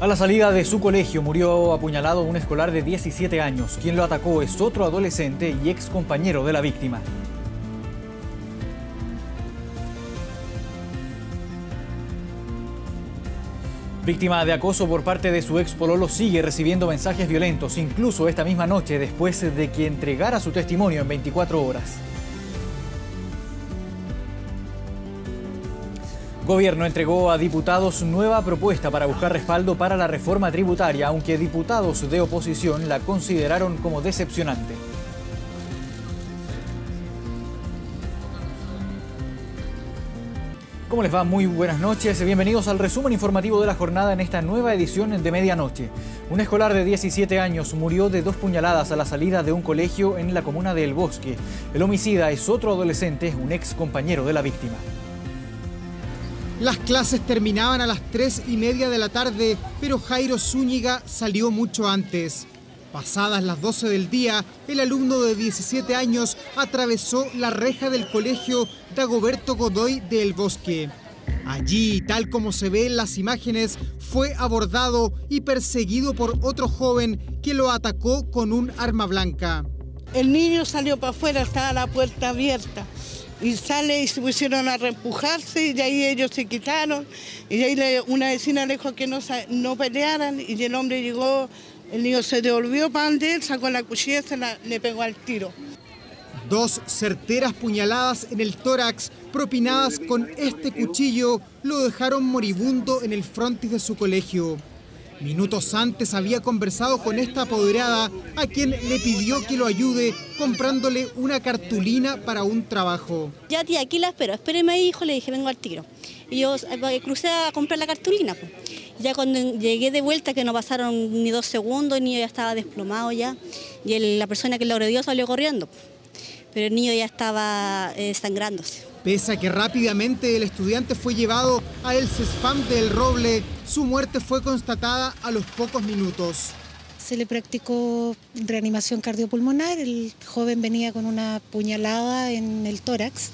A la salida de su colegio murió apuñalado un escolar de 17 años. Quien lo atacó es otro adolescente y ex compañero de la víctima. Víctima de acoso por parte de su ex pololo sigue recibiendo mensajes violentos, incluso esta misma noche después de que entregara su testimonio en 24 horas. Gobierno entregó a diputados nueva propuesta para buscar respaldo para la reforma tributaria, aunque diputados de oposición la consideraron como decepcionante. ¿Cómo les va? Muy buenas noches. Bienvenidos al resumen informativo de la jornada en esta nueva edición de medianoche. Un escolar de 17 años murió de 2 puñaladas a la salida de un colegio en la comuna de El Bosque. El homicida es otro adolescente, un ex compañero de la víctima. Las clases terminaban a las 3:30 de la tarde, pero Jairo Zúñiga salió mucho antes. Pasadas las 12 del día, el alumno de 17 años atravesó la reja del colegio Dagoberto Godoy de El Bosque. Allí, tal como se ve en las imágenes, fue abordado y perseguido por otro joven que lo atacó con un arma blanca. El niño salió para afuera, estaba la puerta abierta. Y sale y se pusieron a reempujarse y de ahí ellos se quitaron. Y de ahí una vecina le dijo que no pelearan y el hombre llegó, el niño se devolvió para donde él, sacó la cuchilla y le pegó al tiro. 2 certeras puñaladas en el tórax propinadas con este cuchillo lo dejaron moribundo en el frontis de su colegio. Minutos antes había conversado con esta apoderada a quien le pidió que lo ayude comprándole una cartulina para un trabajo. Ya tía, aquí la espero, espéreme ahí, hijo, le dije, vengo al tiro. Y yo crucé a comprar la cartulina. Pues. Ya cuando llegué de vuelta, que no pasaron ni 2 segundos, el niño ya estaba desplomado ya, y la persona que lo agredió salió corriendo. Pero el niño ya estaba sangrándose. Pese a que rápidamente el estudiante fue llevado a el CESFAM de El Roble, su muerte fue constatada a los pocos minutos. Se le practicó reanimación cardiopulmonar, el joven venía con una puñalada en el tórax,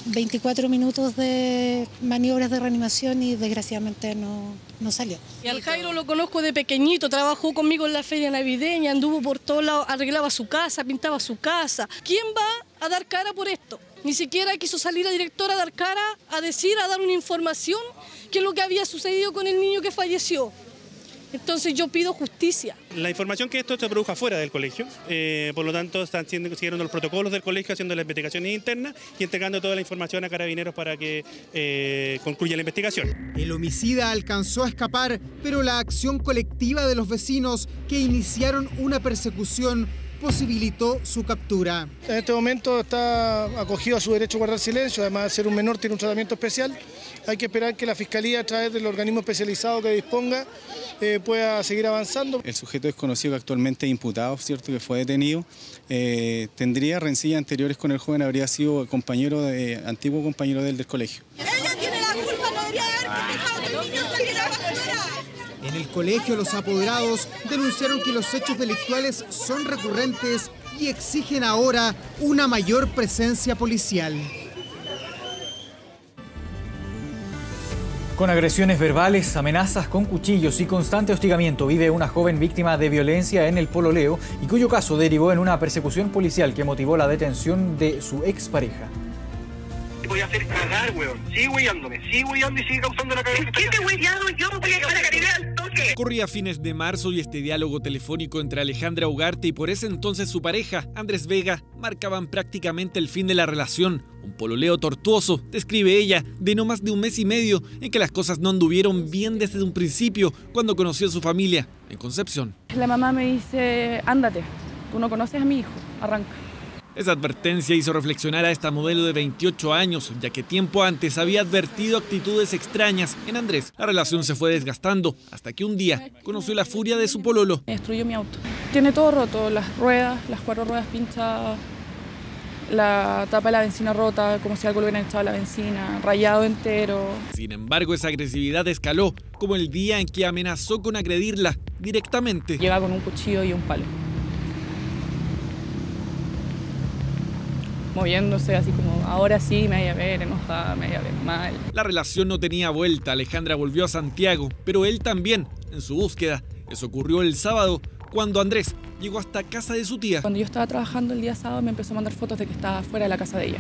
24 minutos de maniobras de reanimación y desgraciadamente no salió. Y al Jairo lo conozco de pequeñito, trabajó conmigo en la feria navideña, anduvo por todos lados, arreglaba su casa, pintaba su casa. ¿Quién va a dar cara por esto? Ni siquiera quiso salir la directora a dar cara, a decir, a dar una información, qué es lo que había sucedido con el niño que falleció. Entonces yo pido justicia. La información que esto se produjo afuera del colegio, por lo tanto están siguiendo los protocolos del colegio, haciendo las investigaciones internas y entregando toda la información a Carabineros para que concluya la investigación. El homicida alcanzó a escapar, pero la acción colectiva de los vecinos que iniciaron una persecución posibilitó su captura. En este momento está acogido a su derecho a guardar silencio, además de ser un menor tiene un tratamiento especial. Hay que esperar que la Fiscalía, a través del organismo especializado que disponga, pueda seguir avanzando. El sujeto desconocido que actualmente es imputado, ¿cierto?, que fue detenido, tendría rencillas anteriores con el joven, habría sido antiguo compañero del colegio. Ella tiene la culpa, no debería haber dejado que el niño saliera afuera. En el colegio, los apoderados denunciaron que los hechos delictuales son recurrentes y exigen ahora una mayor presencia policial. Con agresiones verbales, amenazas con cuchillos y constante hostigamiento vive una joven víctima de violencia en el Pololeo y cuyo caso derivó en una persecución policial que motivó la detención de su expareja. Voy a hacer cagar, weón. Sigue weyándome, sigue weyando y sigue causando la cagada. ¿Qué te weyando? Yo voy a llevar a Caribe al toque. Corría fines de marzo y este diálogo telefónico entre Alejandra Ugarte y por ese entonces su pareja, Andrés Vega, marcaban prácticamente el fin de la relación. Un pololeo tortuoso, describe ella, de no más de 1 mes y medio, en que las cosas no anduvieron bien desde un principio, cuando conoció a su familia en Concepción. La mamá me dice, ándate, tú no conoces a mi hijo, arranca. Esa advertencia hizo reflexionar a esta modelo de 28 años, ya que tiempo antes había advertido actitudes extrañas en Andrés. La relación se fue desgastando hasta que un día conoció la furia de su pololo. Destruyó mi auto. Tiene todo roto, las ruedas, las 4 ruedas pinchadas, la tapa de la benzina rota, como si algo le hubieran echado a la benzina, rayado entero. Sin embargo, esa agresividad escaló, como el día en que amenazó con agredirla directamente. Llega con un cuchillo y un palo. moviéndose, así como ahora sí me vaya a ver enojada, me vaya a ver mal. La relación no tenía vuelta. Alejandra volvió a Santiago, pero él también, en su búsqueda. Eso ocurrió el sábado, cuando Andrés llegó hasta casa de su tía. Cuando yo estaba trabajando el día sábado me empezó a mandar fotos de que estaba fuera de la casa de ella,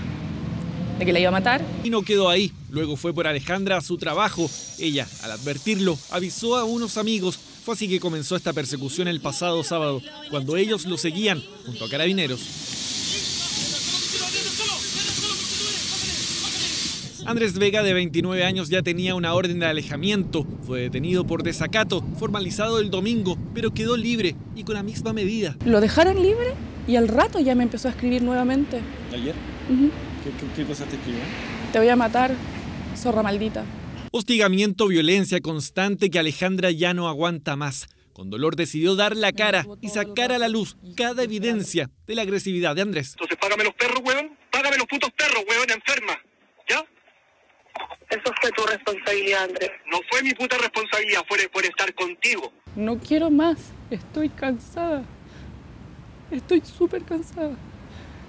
de que la iba a matar. Y no quedó ahí. Luego fue por Alejandra a su trabajo. Ella, al advertirlo, avisó a unos amigos. Fue así que comenzó esta persecución el pasado sábado, cuando ellos lo seguían junto a carabineros. Andrés Vega, de 29 años, ya tenía una orden de alejamiento. Fue detenido por desacato, formalizado el domingo, pero quedó libre y con la misma medida. Lo dejaron libre y al rato ya me empezó a escribir nuevamente. ¿Ayer? ¿Qué cosas te escribió? Te voy a matar, zorra maldita. Hostigamiento, violencia constante que Alejandra ya no aguanta más. Con dolor decidió dar la cara y sacar a la luz cada evidencia de la agresividad de Andrés. Entonces págame los perros, weón. Págame los putos perros, weón, enferma. ¿Ya? Eso fue tu responsabilidad, Andrés. No fue mi puta responsabilidad, fue por estar contigo. No quiero más, estoy cansada. Estoy súper cansada.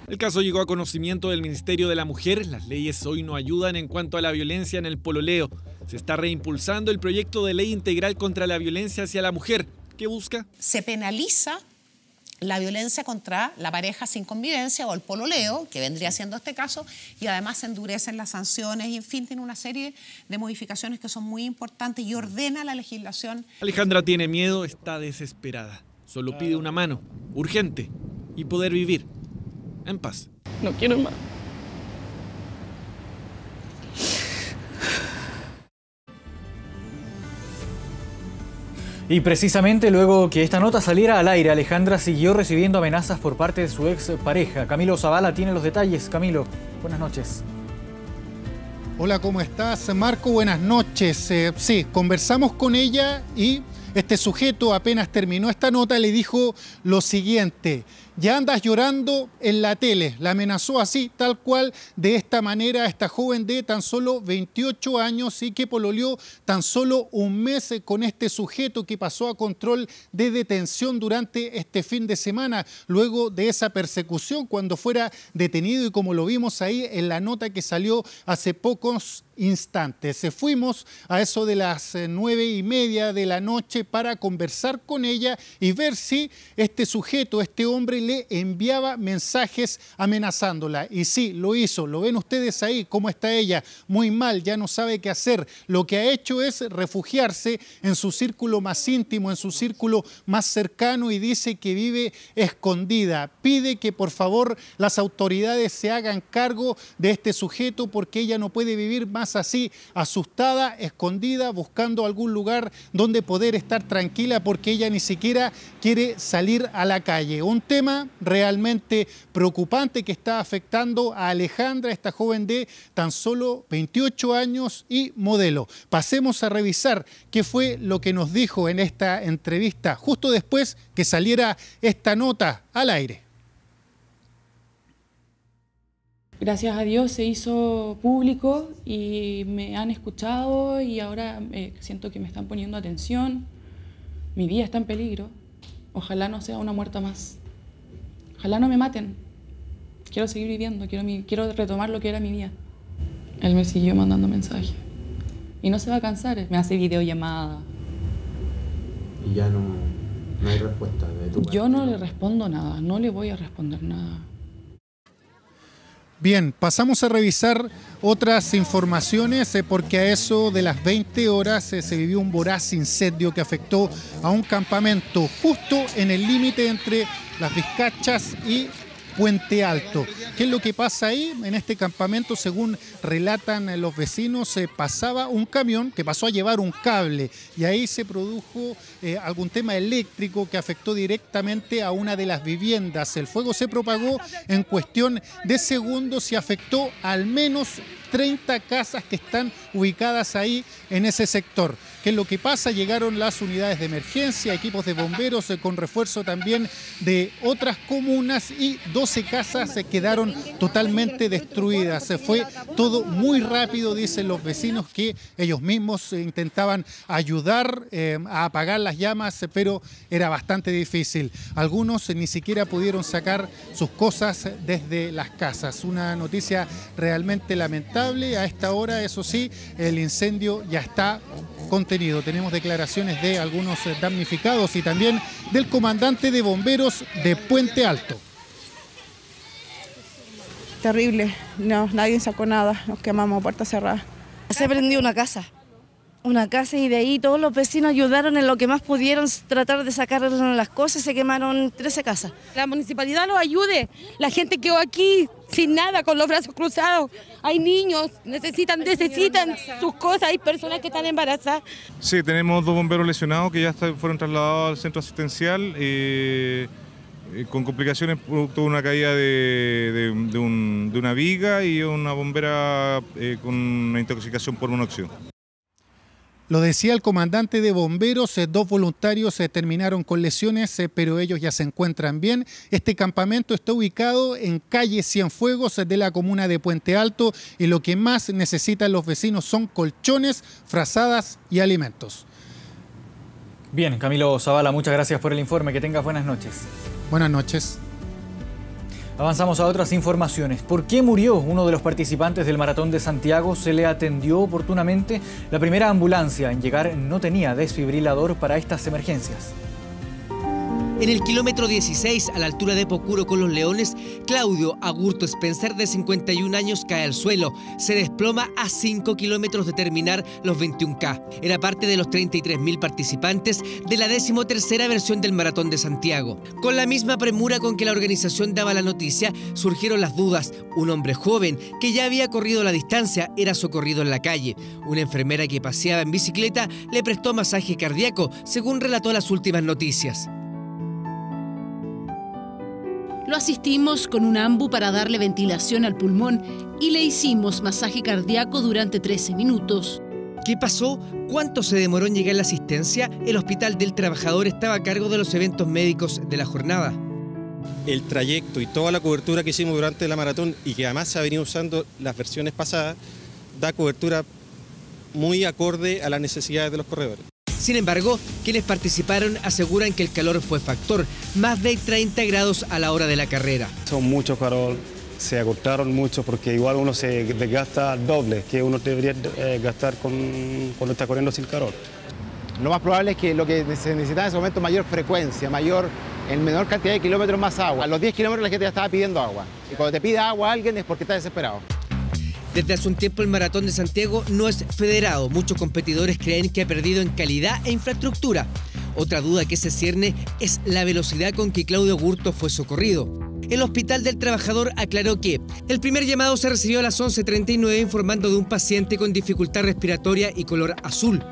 El caso llegó a conocimiento del Ministerio de la Mujer. Las leyes hoy no ayudan en cuanto a la violencia en el pololeo. Se está reimpulsando el proyecto de ley integral contra la violencia hacia la mujer. ¿Qué busca? Se penaliza la violencia contra la pareja sin convivencia o el pololeo, que vendría siendo este caso, y además se endurecen las sanciones y, en fin, tiene una serie de modificaciones que son muy importantes y ordena la legislación. Alejandra tiene miedo, está desesperada. Solo pide una mano, urgente, y poder vivir en paz. No quiero más. Y precisamente luego que esta nota saliera al aire, Alejandra siguió recibiendo amenazas por parte de su ex pareja. Camilo Zavala tiene los detalles. Camilo, buenas noches. Hola, ¿cómo estás, Marco? Buenas noches. Sí, conversamos con ella y este sujeto, apenas terminó esta nota, le dijo lo siguiente: ya andas llorando en la tele. La amenazó así, tal cual, de esta manera, a esta joven de tan solo 28 años y que pololeó tan solo un mes con este sujeto que pasó a control de detención durante este fin de semana, luego de esa persecución cuando fuera detenido, y como lo vimos ahí en la nota que salió hace pocos instantes. Fuimos a eso de las 9:30 de la noche para conversar con ella y ver si este sujeto, este hombre, le enviaba mensajes amenazándola. Y sí, lo hizo. Lo ven ustedes ahí, cómo está ella, muy mal, ya no sabe qué hacer. Lo que ha hecho es refugiarse en su círculo más íntimo, en su círculo más cercano, y dice que vive escondida. Pide que por favor las autoridades se hagan cargo de este sujeto porque ella no puede vivir más así, asustada, escondida, buscando algún lugar donde poder estar tranquila porque ella ni siquiera quiere salir a la calle. Un tema realmente preocupante que está afectando a Alejandra, esta joven de tan solo 28 años y modelo. Pasemos a revisar qué fue lo que nos dijo en esta entrevista justo después que saliera esta nota al aire. Gracias a Dios se hizo público y me han escuchado y ahora siento que me están poniendo atención. Mi vida está en peligro. Ojalá no sea una muerta más. Ojalá no me maten. Quiero seguir viviendo, quiero retomar lo que era mi vida. Él me siguió mandando mensajes. Y no se va a cansar, me hace videollamada. Y ya no hay respuesta de tu parte. Yo no le respondo nada, no le voy a responder nada. Bien, pasamos a revisar otras informaciones porque a eso de las 20 horas se vivió un voraz incendio que afectó a un campamento justo en el límite entre Las Vizcachas y Puente Alto. ¿Qué es lo que pasa ahí? En este campamento, según relatan los vecinos, pasaba un camión que pasó a llevar un cable y ahí se produjo algún tema eléctrico que afectó directamente a una de las viviendas. El fuego se propagó en cuestión de segundos y afectó al menos 30 casas que están ubicadas ahí en ese sector. qué es lo que pasa. Llegaron las unidades de emergencia, equipos de bomberos con refuerzo también de otras comunas y 12 casas quedaron totalmente destruidas. Fue todo muy rápido, dicen los vecinos, que ellos mismos intentaban ayudar a apagar las llamas, pero era bastante difícil. Algunos ni siquiera pudieron sacar sus cosas desde las casas. Una noticia realmente lamentable. A esta hora, eso sí, el incendio ya está contenido. Tenemos declaraciones de algunos damnificados y también del comandante de bomberos de Puente Alto. Terrible, no, nadie sacó nada, nos quemamos a puerta cerrada. Se prendió una casa y de ahí todos los vecinos ayudaron en lo que más pudieron, tratar de sacar las cosas. Se quemaron 13 casas. La municipalidad nos ayude, la gente quedó aquí sin nada, con los brazos cruzados. Hay niños, necesitan sus cosas, hay personas que están embarazadas. Sí, tenemos 2 bomberos lesionados que ya fueron trasladados al centro asistencial con complicaciones producto de una caída de una viga y una bombera con una intoxicación por monóxido. Lo decía el comandante de bomberos, 2 voluntarios terminaron con lesiones, pero ellos ya se encuentran bien. Este campamento está ubicado en calle Cienfuegos de la comuna de Puente Alto y lo que más necesitan los vecinos son colchones, frazadas y alimentos. Bien, Camilo Zavala, muchas gracias por el informe. Que tengas buenas noches. Buenas noches. Avanzamos a otras informaciones. ¿Por qué murió uno de los participantes del Maratón de Santiago? Se le atendió oportunamente. La primera ambulancia en llegar no tenía desfibrilador para estas emergencias. En el kilómetro 16, a la altura de Pocuro con los Leones, Claudio Agurto Spencer, de 51 años, cae al suelo. Se desploma a 5 kilómetros de terminar los 21K. Era parte de los 33.000 participantes de la 13ª versión del Maratón de Santiago. Con la misma premura con que la organización daba la noticia, surgieron las dudas. Un hombre joven que ya había corrido la distancia era socorrido en la calle. Una enfermera que paseaba en bicicleta le prestó masaje cardíaco, según relató las últimas noticias. Lo asistimos con un ambu para darle ventilación al pulmón y le hicimos masaje cardíaco durante 13 minutos. ¿Qué pasó? ¿Cuánto se demoró en llegar la asistencia? El Hospital del Trabajador estaba a cargo de los eventos médicos de la jornada. El trayecto y toda la cobertura que hicimos durante la maratón y que además se ha venido usando las versiones pasadas, da cobertura muy acorde a las necesidades de los corredores. Sin embargo, quienes participaron aseguran que el calor fue factor, más de 30 grados a la hora de la carrera. Son mucho calor, se acortaron mucho porque igual uno se desgasta doble que uno debería gastar cuando está corriendo sin calor. Lo más probable es que lo que se necesita en ese momento es mayor frecuencia, en menor cantidad de kilómetros más agua. A los 10 kilómetros la gente ya estaba pidiendo agua. Y cuando te pide agua a alguien es porque está desesperado. Desde hace un tiempo el Maratón de Santiago no es federado. Muchos competidores creen que ha perdido en calidad e infraestructura. Otra duda que se cierne es la velocidad con que Claudio Agurto fue socorrido. El Hospital del Trabajador aclaró que el primer llamado se recibió a las 11:39 informando de un paciente con dificultad respiratoria y color azul.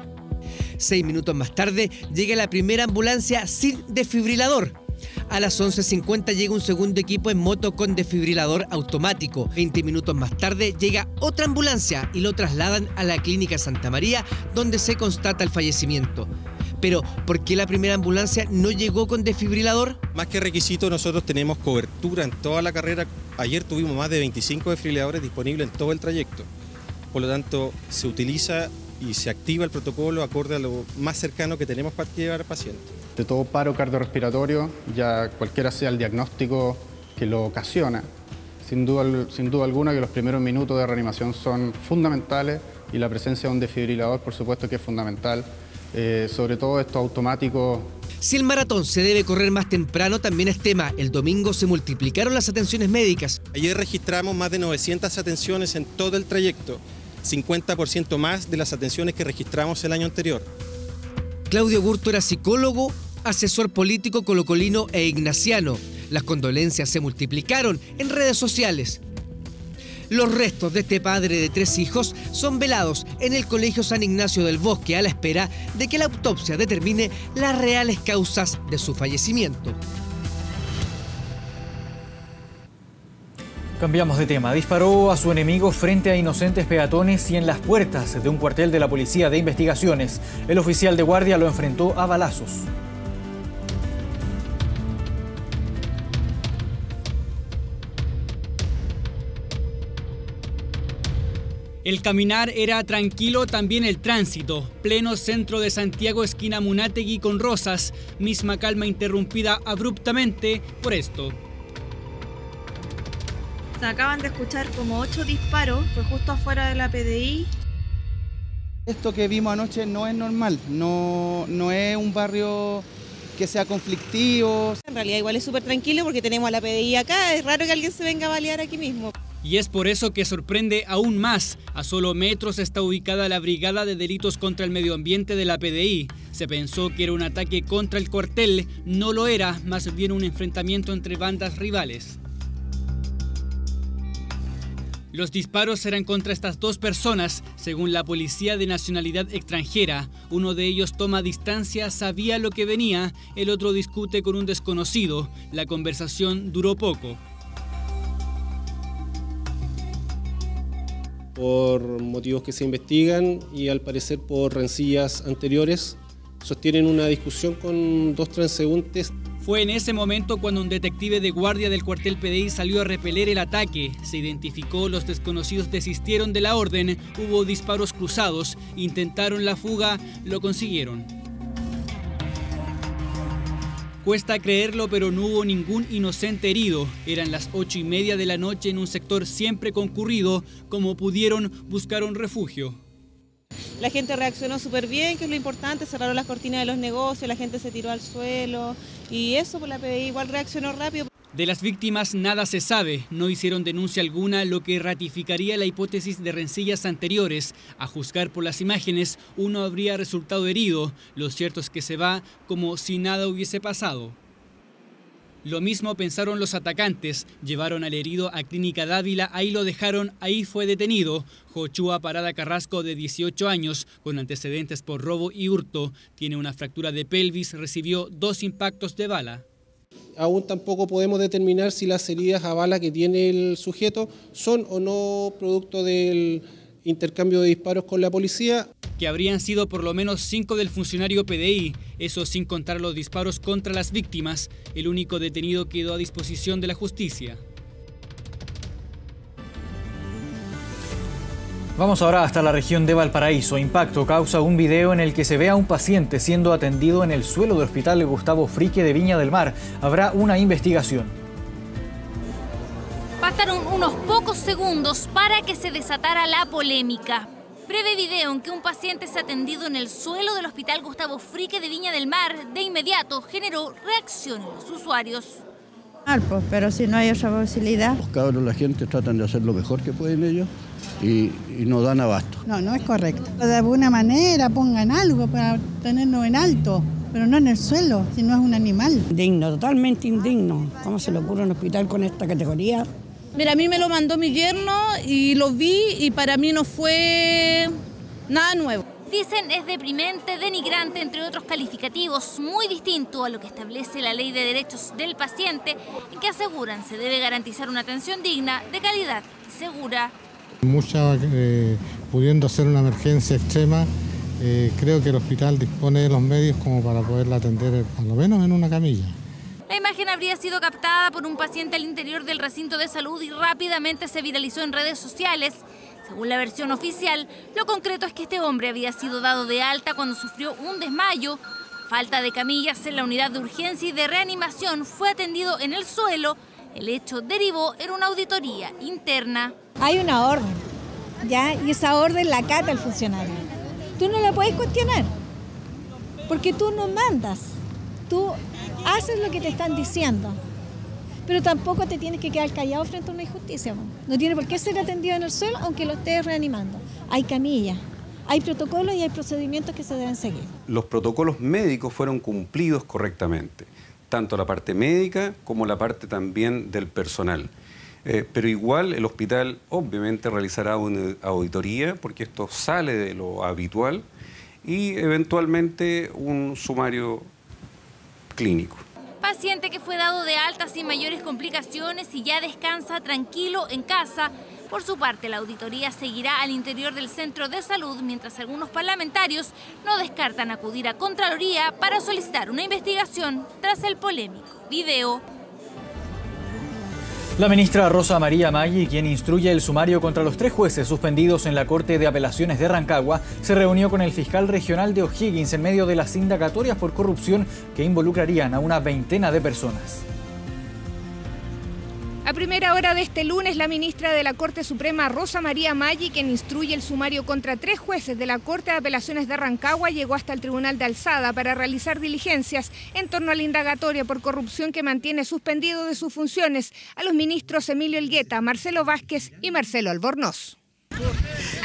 6 minutos más tarde llega la primera ambulancia sin desfibrilador. A las 11:50 llega un segundo equipo en moto con desfibrilador automático. 20 minutos más tarde llega otra ambulancia y lo trasladan a la Clínica Santa María, donde se constata el fallecimiento. Pero, ¿por qué la primera ambulancia no llegó con desfibrilador? Más que requisito, nosotros tenemos cobertura en toda la carrera. Ayer tuvimos más de 25 desfibriladores disponibles en todo el trayecto. Por lo tanto, se utiliza y se activa el protocolo acorde a lo más cercano que tenemos para llevar al paciente. De todo paro cardiorrespiratorio, ya cualquiera sea el diagnóstico que lo ocasiona, sin duda alguna que los primeros minutos de reanimación son fundamentales y la presencia de un desfibrilador, por supuesto que es fundamental, sobre todo estos automáticos. Si el maratón se debe correr más temprano, también es tema. El domingo se multiplicaron las atenciones médicas. Ayer registramos más de 900 atenciones en todo el trayecto, 50% más de las atenciones que registramos el año anterior. Claudio Agurto era psicólogo, asesor político colocolino e ignaciano. Las condolencias se multiplicaron en redes sociales. Los restos de este padre de 3 hijos son velados en el Colegio San Ignacio del Bosque a la espera de que la autopsia determine las reales causas de su fallecimiento. Cambiamos de tema. Disparó a su enemigo frente a inocentes peatones y en las puertas de un cuartel de la Policía de Investigaciones. El oficial de guardia lo enfrentó a balazos. El caminar era tranquilo, también el tránsito. Pleno centro de Santiago, esquina Munátegui con Rosas. Misma calma interrumpida abruptamente por esto. Se acaban de escuchar como 8 disparos, fue justo afuera de la PDI. Esto que vimos anoche no es normal, no es un barrio que sea conflictivo. En realidad igual es súper tranquilo porque tenemos a la PDI acá, es raro que alguien se venga a balear aquí mismo. Y es por eso que sorprende aún más. A solo metros está ubicada la Brigada de Delitos contra el Medio Ambiente de la PDI. Se pensó que era un ataque contra el cuartel, no lo era, más bien un enfrentamiento entre bandas rivales. Los disparos eran contra estas dos personas, según la policía de nacionalidad extranjera. Uno de ellos toma distancia, sabía lo que venía, el otro discute con un desconocido. La conversación duró poco. Por motivos que se investigan y al parecer por rencillas anteriores, sostienen una discusión con dos transeúntes. Fue en ese momento cuando un detective de guardia del cuartel PDI salió a repeler el ataque. Se identificó, los desconocidos desistieron de la orden, hubo disparos cruzados, intentaron la fuga, lo consiguieron. Cuesta creerlo, pero no hubo ningún inocente herido. Eran las 8:30 de la noche en un sector siempre concurrido. Como pudieron, buscaron refugio. La gente reaccionó súper bien, que es lo importante, cerraron las cortinas de los negocios, la gente se tiró al suelo y eso, pues la PDI igual reaccionó rápido. De las víctimas nada se sabe, no hicieron denuncia alguna, lo que ratificaría la hipótesis de rencillas anteriores. A juzgar por las imágenes, uno habría resultado herido. Lo cierto es que se va como si nada hubiese pasado. Lo mismo pensaron los atacantes, llevaron al herido a Clínica Dávila, ahí lo dejaron, ahí fue detenido. Joshua Parada Carrasco, de 18 años, con antecedentes por robo y hurto, tiene una fractura de pelvis, recibió 2 impactos de bala. Aún tampoco podemos determinar si las heridas a bala que tiene el sujeto son o no producto del intercambio de disparos con la policía. Que habrían sido por lo menos 5 del funcionario PDI, eso sin contar los disparos contra las víctimas. El único detenido quedó a disposición de la justicia. Vamos ahora hasta la región de Valparaíso. Impacto causa un video en el que se ve a un paciente siendo atendido en el suelo del Hospital Gustavo Fricke de Viña del Mar. Habrá una investigación. Bastaron unos pocos segundos para que se desatara la polémica. Breve video en que un paciente es atendido en el suelo del Hospital Gustavo Fricke de Viña del Mar de inmediato generó reacción en los usuarios. Pero si no hay otra posibilidad. Los cabros, la gente tratan de hacer lo mejor que pueden ellos y no dan abasto. No es correcto. De alguna manera pongan algo para tenernos en alto, pero no en el suelo, si no es un animal. Indigno, totalmente indigno. ¿Cómo se le ocurre un hospital con esta categoría? Mira, a mí me lo mandó mi yerno y lo vi y para mí no fue nada nuevo. Dicen es deprimente, denigrante, entre otros calificativos, muy distinto a lo que establece la Ley de Derechos del Paciente, en que aseguran se debe garantizar una atención digna, de calidad y segura. Pudiendo ser una emergencia extrema, creo que el hospital dispone de los medios como para poderla atender, a lo menos en una camilla. La imagen habría sido captada por un paciente al interior del recinto de salud y rápidamente se viralizó en redes sociales. Según la versión oficial, lo concreto es que este hombre había sido dado de alta cuando sufrió un desmayo. Falta de camillas en la unidad de urgencia y de reanimación, fue atendido en el suelo. El hecho derivó en una auditoría interna. Hay una orden, ¿ya? Y esa orden la acata el funcionario. Tú no la puedes cuestionar, porque tú no mandas. Tú haces lo que te están diciendo, pero tampoco te tienes que quedar callado frente a una injusticia. No tiene por qué ser atendido en el suelo aunque lo estés reanimando. Hay camillas, hay protocolos y hay procedimientos que se deben seguir. Los protocolos médicos fueron cumplidos correctamente, tanto la parte médica como la parte también del personal. Pero igual el hospital obviamente realizará una auditoría porque esto sale de lo habitual y eventualmente un sumario clínico. paciente que fue dado de alta sin mayores complicaciones y ya descansa tranquilo en casa. Por su parte, la auditoría seguirá al interior del centro de salud, mientras algunos parlamentarios no descartan acudir a Contraloría para solicitar una investigación tras el polémico video. La ministra Rosa María Maggi, quien instruye el sumario contra los 3 jueces suspendidos en la Corte de Apelaciones de Rancagua, se reunió con el fiscal regional de O'Higgins en medio de las indagatorias por corrupción que involucrarían a una veintena de personas. A primera hora de este lunes, la ministra de la Corte Suprema, Rosa María Maggi, quien instruye el sumario contra 3 jueces de la Corte de Apelaciones de Rancagua, llegó hasta el Tribunal de Alzada para realizar diligencias en torno a la indagatoria por corrupción que mantiene suspendido de sus funciones a los ministros Emilio Elgueta, Marcelo Vázquez y Marcelo Albornoz.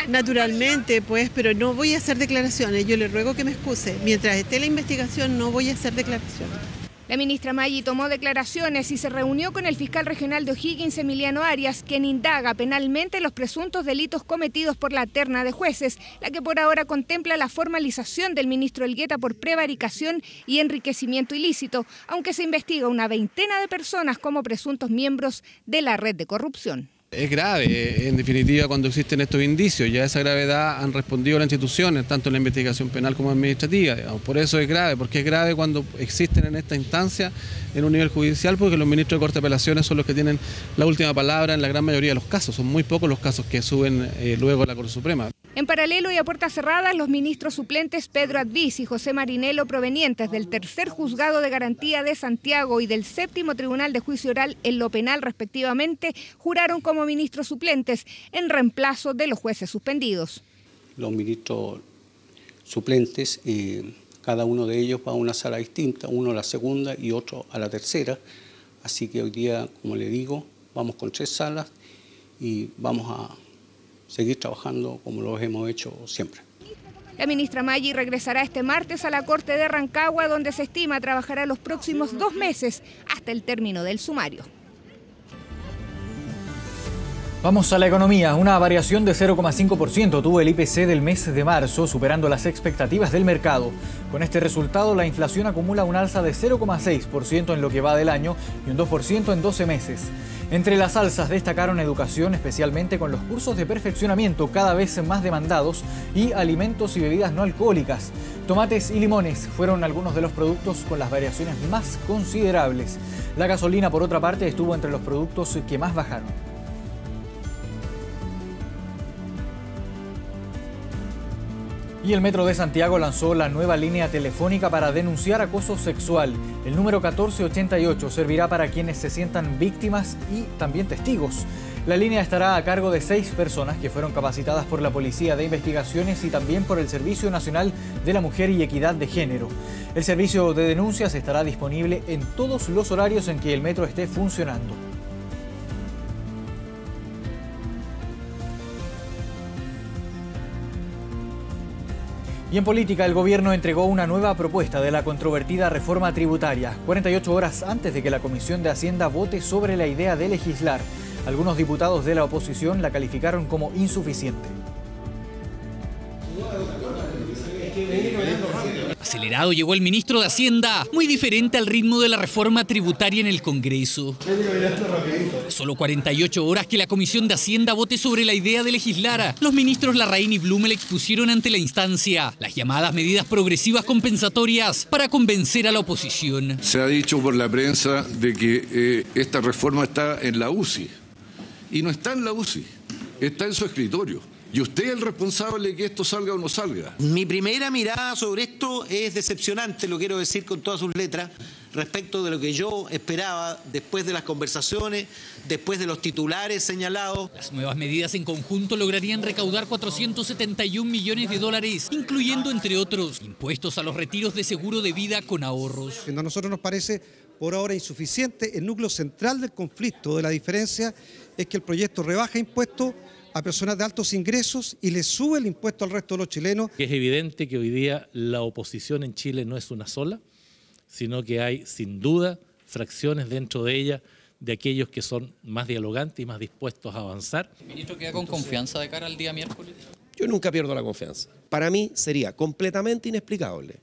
Naturalmente, pues, pero no voy a hacer declaraciones. Yo le ruego que me excuse. Mientras esté la investigación, no voy a hacer declaraciones. La ministra Maggi tomó declaraciones y se reunió con el fiscal regional de O'Higgins, Emiliano Arias, quien indaga penalmente los presuntos delitos cometidos por la terna de jueces, la que por ahora contempla la formalización del ministro Elgueta por prevaricación y enriquecimiento ilícito, aunque se investiga una veintena de personas como presuntos miembros de la red de corrupción. Es grave, en definitiva, cuando existen estos indicios. Ya esa gravedad han respondido las instituciones, tanto en la investigación penal como administrativa. Digamos. Por eso es grave, porque es grave cuando existen en esta instancia, en un nivel judicial, porque los ministros de Corte de Apelaciones son los que tienen la última palabra en la gran mayoría de los casos. Son muy pocos los casos que suben luego a la Corte Suprema. En paralelo y a puertas cerradas, los ministros suplentes Pedro Advis y José Marinelo, provenientes del Tercer Juzgado de Garantía de Santiago y del Séptimo Tribunal de Juicio Oral en lo penal, respectivamente, juraron como ministros suplentes en reemplazo de los jueces suspendidos. Los ministros suplentes, cada uno de ellos va a una sala distinta, uno a la segunda y otro a la tercera. Así que hoy día, como le digo, vamos con 3 salas y vamos a seguir trabajando como lo hemos hecho siempre. La ministra Maggi regresará este martes a la Corte de Rancagua, donde se estima trabajará los próximos 2 meses hasta el término del sumario. Vamos a la economía. Una variación de 0,5% tuvo el IPC del mes de marzo, superando las expectativas del mercado. Con este resultado, la inflación acumula un alza de 0,6% en lo que va del año y un 2% en 12 meses. Entre las alzas destacaron educación, especialmente con los cursos de perfeccionamiento cada vez más demandados, y alimentos y bebidas no alcohólicas. Tomates y limones fueron algunos de los productos con las variaciones más considerables. La gasolina, por otra parte, estuvo entre los productos que más bajaron. Y el Metro de Santiago lanzó la nueva línea telefónica para denunciar acoso sexual. El número 1488 servirá para quienes se sientan víctimas y también testigos. La línea estará a cargo de 6 personas que fueron capacitadas por la Policía de Investigaciones y también por el Servicio Nacional de la Mujer y Equidad de Género. El servicio de denuncias estará disponible en todos los horarios en que el metro esté funcionando. Y en política, el gobierno entregó una nueva propuesta de la controvertida reforma tributaria, 48 horas antes de que la Comisión de Hacienda vote sobre la idea de legislar. Algunos diputados de la oposición la calificaron como insuficiente. Acelerado llegó el ministro de Hacienda, muy diferente al ritmo de la reforma tributaria en el Congreso. Solo 48 horas que la Comisión de Hacienda vote sobre la idea de legislar, los ministros Larraín y Blumel expusieron ante la instancia las llamadas medidas progresivas compensatorias para convencer a la oposición. Se ha dicho por la prensa de que esta reforma está en la UCI, y no está en la UCI, está en su escritorio. ¿Y usted es el responsable de que esto salga o no salga? Mi primera mirada sobre esto es decepcionante, lo quiero decir con todas sus letras, respecto de lo que yo esperaba después de las conversaciones, después de los titulares señalados. Las nuevas medidas en conjunto lograrían recaudar 471 millones de dólares, incluyendo, entre otros, impuestos a los retiros de seguro de vida con ahorros. A nosotros nos parece por ahora insuficiente. El núcleo central del conflicto, de la diferencia, es que el proyecto rebaja impuestos a personas de altos ingresos y le sube el impuesto al resto de los chilenos. Es evidente que hoy día la oposición en Chile no es una sola, sino que hay sin duda fracciones dentro de ella de aquellos que son más dialogantes y más dispuestos a avanzar. ¿Ministro queda con confianza de cara al día miércoles? Yo nunca pierdo la confianza. Para mí sería completamente inexplicable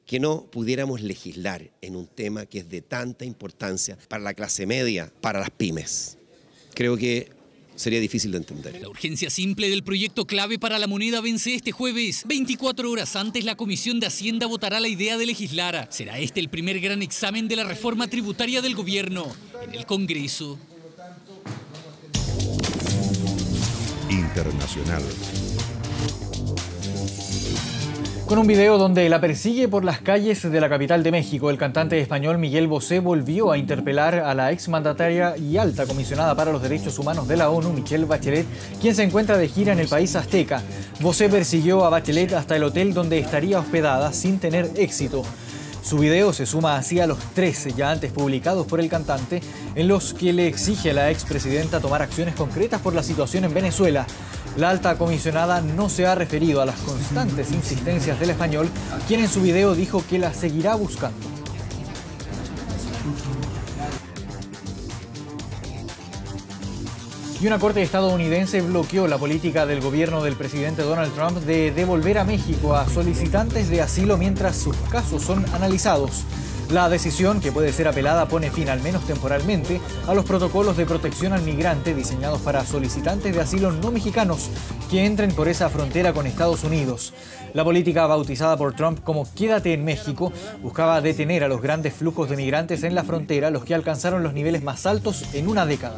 que no pudiéramos legislar en un tema que es de tanta importancia para la clase media, para las pymes. Creo que sería difícil de entender. La urgencia simple del proyecto clave para la moneda vence este jueves. 24 horas antes, la Comisión de Hacienda votará la idea de legislar. Será este el primer gran examen de la reforma tributaria del gobierno en el Congreso. Internacional. Con un video donde la persigue por las calles de la capital de México, el cantante español Miguel Bosé volvió a interpelar a la exmandataria y alta comisionada para los derechos humanos de la ONU, Michelle Bachelet, quien se encuentra de gira en el país azteca. Bosé persiguió a Bachelet hasta el hotel donde estaría hospedada sin tener éxito. Su video se suma así a los 13 ya antes publicados por el cantante, en los que le exige a la expresidenta tomar acciones concretas por la situación en Venezuela. La alta comisionada no se ha referido a las constantes insistencias del español, quien en su video dijo que la seguirá buscando. Y una corte estadounidense bloqueó la política del gobierno del presidente Donald Trump de devolver a México a solicitantes de asilo mientras sus casos son analizados. La decisión, que puede ser apelada, pone fin, al menos temporalmente, a los protocolos de protección al migrante diseñados para solicitantes de asilo no mexicanos que entren por esa frontera con Estados Unidos. La política, bautizada por Trump como Quédate en México, buscaba detener a los grandes flujos de migrantes en la frontera, los que alcanzaron los niveles más altos en una década.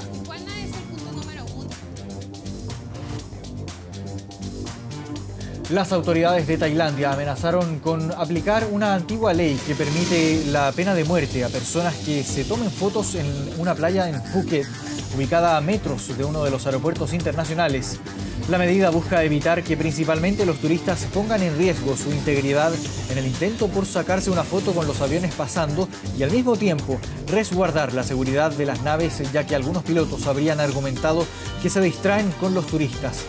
Las autoridades de Tailandia amenazaron con aplicar una antigua ley que permite la pena de muerte a personas que se tomen fotos en una playa en Phuket, ubicada a metros de uno de los aeropuertos internacionales. La medida busca evitar que principalmente los turistas pongan en riesgo su integridad en el intento por sacarse una foto con los aviones pasando y al mismo tiempo resguardar la seguridad de las naves, ya que algunos pilotos habrían argumentado que se distraen con los turistas.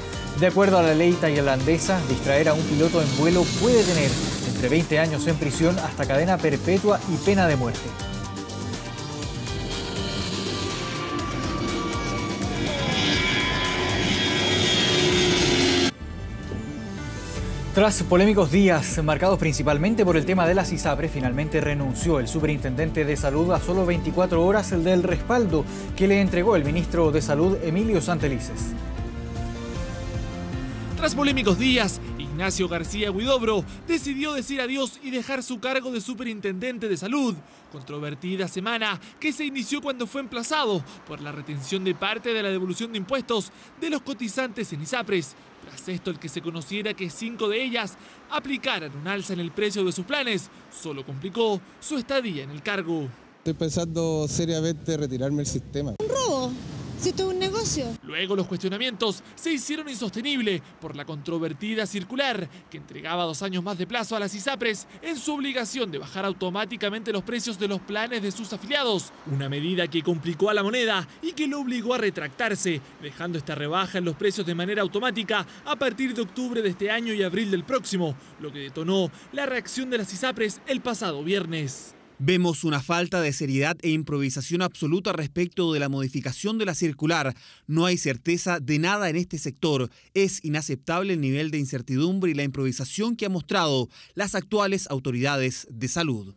De acuerdo a la ley tailandesa, distraer a un piloto en vuelo puede tener entre 20 años en prisión hasta cadena perpetua y pena de muerte. Tras polémicos días, marcados principalmente por el tema de las ISAPRES, finalmente renunció el superintendente de Salud a solo 24 horas del respaldo que le entregó el ministro de Salud, Emilio Santelices. Tras polémicos días, Ignacio García Huidobro decidió decir adiós y dejar su cargo de superintendente de salud. Controvertida semana que se inició cuando fue emplazado por la retención de parte de la devolución de impuestos de los cotizantes en ISAPRES. Tras esto, el que se conociera que 5 de ellas aplicaran un alza en el precio de sus planes, solo complicó su estadía en el cargo. Estoy pensando seriamente retirarme del sistema. Un robo. Si esto es un negocio. Luego los cuestionamientos se hicieron insostenibles por la controvertida circular que entregaba 2 años más de plazo a las ISAPRES en su obligación de bajar automáticamente los precios de los planes de sus afiliados. Una medida que complicó a la moneda y que lo obligó a retractarse, dejando esta rebaja en los precios de manera automática a partir de octubre de este año y abril del próximo, lo que detonó la reacción de las ISAPRES el pasado viernes. Vemos una falta de seriedad e improvisación absoluta respecto de la modificación de la circular. No hay certeza de nada en este sector. Es inaceptable el nivel de incertidumbre y la improvisación que han mostrado las actuales autoridades de salud.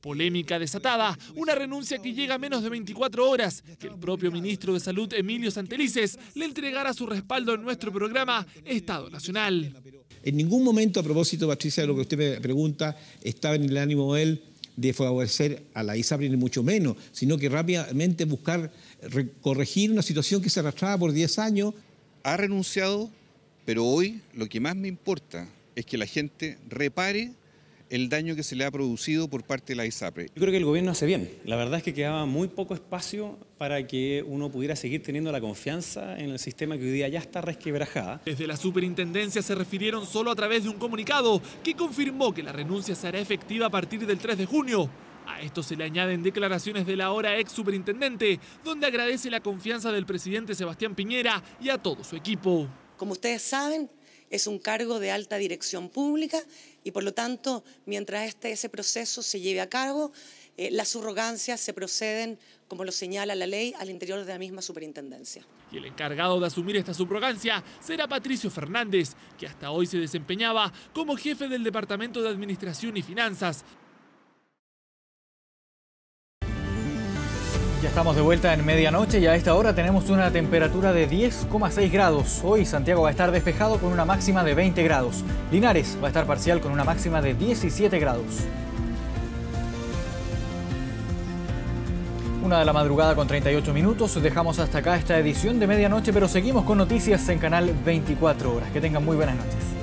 Polémica desatada, una renuncia que llega a menos de 24 horas, que el propio ministro de Salud, Emilio Santelices, le entregara su respaldo en nuestro programa Estado Nacional. En ningún momento, a propósito, Patricia, de lo que usted me pregunta, estaba en el ánimo de él de favorecer a la ISAPRE, ni mucho menos, sino que rápidamente buscar corregir una situación que se arrastraba por 10 años. Ha renunciado, pero hoy lo que más me importa es que la gente repare el daño que se le ha producido por parte de la ISAPRE. Yo creo que el gobierno hace bien. La verdad es que quedaba muy poco espacio para que uno pudiera seguir teniendo la confianza en el sistema que hoy día ya está resquebrajada. Desde la superintendencia se refirieron solo a través de un comunicado que confirmó que la renuncia será efectiva a partir del 3 de junio. A esto se le añaden declaraciones de la ahora ex superintendente, donde agradece la confianza del presidente Sebastián Piñera y a todo su equipo. Como ustedes saben, es un cargo de alta dirección pública y por lo tanto, mientras ese proceso se lleve a cabo, las subrogancias se proceden, como lo señala la ley, al interior de la misma superintendencia. Y el encargado de asumir esta subrogancia será Patricio Fernández, que hasta hoy se desempeñaba como jefe del Departamento de Administración y Finanzas. Ya estamos de vuelta en medianoche y a esta hora tenemos una temperatura de 10,6 grados. Hoy Santiago va a estar despejado con una máxima de 20 grados. Linares va a estar parcial con una máxima de 17 grados. 1 de la madrugada con 38 minutos. Dejamos hasta acá esta edición de medianoche, pero seguimos con noticias en Canal 24 Horas. Que tengan muy buenas noches.